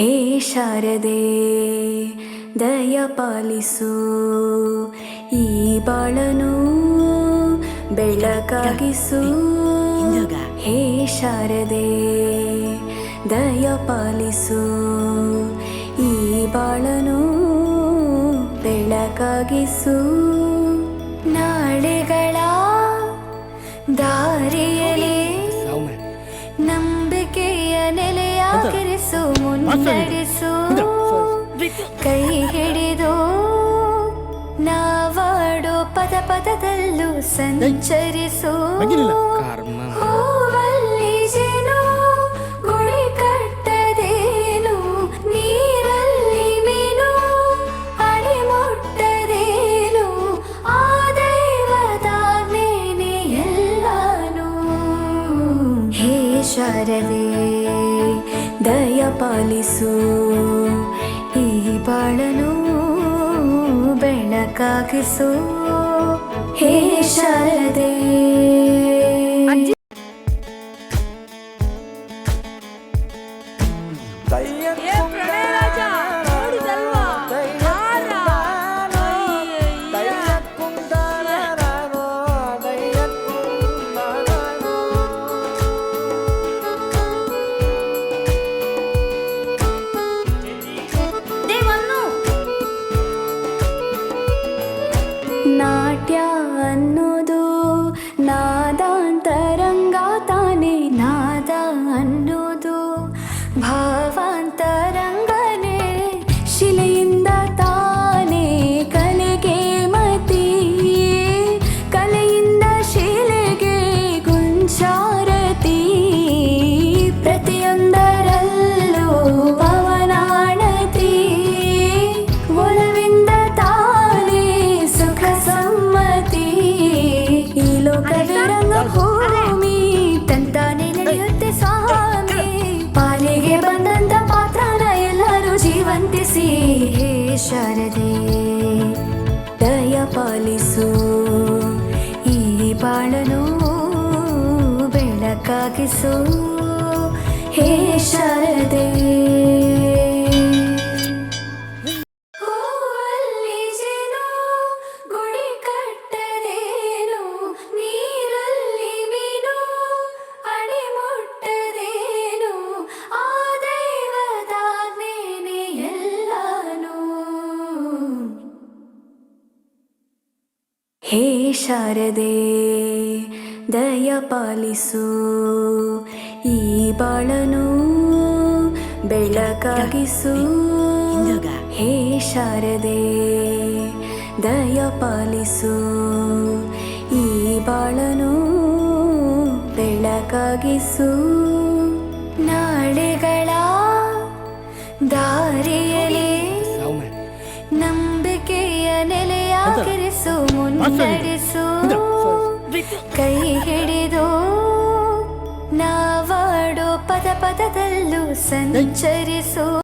ಹೇ ಶಾರದೆ ದಯ ಪಾಲಿಸು, ಈ ಬಾಳನು ಬೆಳಕಾಗಿಸು. ಹೇ ಶಾರದೆ ದಯ ಪಾಲಿಸು, ಈ ಬಾಳನು ಬೆಳಕಾಗಿಸು. ನಾಳೆಗಳ ದಾರಿಯಲ್ಲಿ ನಂಬಿಕೆಯ ನೆಲೆಯಾಗಿರಿಸು, ಮುನ್ನಡೆಸು. ಕೈ ಹಿಡಿದು ನಾವಾಡೋ ಪದ ಪದದಲ್ಲೂ ಸಂಚರಿಸು. ಹೂವಲ್ಲಿ ಜೇನು ಗುಳಿ ಕಟ್ಟದೇನು, ನೀರಲ್ಲಿ ಮೀನು ಅಡಿ ಮುಟ್ಟದೇನು, ಆ ದೈವದಾಜ್ಞೆನೇ ಎಲ್ಲಾನು. ಹೇ ಶಾರದೆ ದಯ ಪಾಲಿಸು, ಈ ಬಾಳನು ಬೆಳಕಾಗಿಸು. ಹೇ ಶಾರದೆ ನಾಟ್ಯ ಅನ್ನೋದು ನಾದಾಂತರಂಗ ತಾನೇ, ನಾದ ಅನ್ನೋದು ಭಾವಾಂತರಂಗನೇ. ಶಿಲೆಯಿಂದ ತಾನೇ ಕಲೆಗೆ ಮತಿ, ಕಲೆಯಿಂದ ಶಿಲೆಗೆ ಗುಂಚಾರತಿ. ಪ್ರತಿಯೊಂದರಲ್ಲೂ ಪವನಾಣತಿ, ಒಲವಿಂದ ತಾನೇ ಸುಖ ಸಮ್ಮತಿ. ಈ ಲೋಕವಿರಂಗ ಭೂಮಿ ತಂತಾನೆ ನಡೆಯುತ್ತೆ ಸ್ವಾಮಿ, ಪಾಲಿಗೆ ಬಂದಂತ ಪಾತ್ರನ ಎಲ್ಲರೂ ಜೀವಂತಿಸಿ. ಹೇ ಶಾರದೆ ದಯ ಪಾಲಿಸು, ಈ ಬಾಳನು ಬೆಳಕಾಗಿಸು. ಹೇ ಶಾರದೆ ಹೇ ಶಾರದೆ ದಯ ಪಾಲಿಸು, ಈ ಬಾಳನು ಬೆಳಕಾಗಿಸು. ಹೇ ಶಾರದೆ ದಯ ಪಾಲಿಸು, ಈ ಬಾಳನು ಬೆಳಕಾಗಿಸು. ನಾಳೆಗಳ ದಾರಿಯಲ್ಲಿ ನಂಬಿಕೆಯ ನೆಲೆಯಾಗಿರಿಸು, ಮುನ್ನಡೆಸು. ಕೈ ಹಿಡಿದು ನಾವಾಡೋ ಪದ ಪದದಲ್ಲೂ ಸಂಚರಿಸು.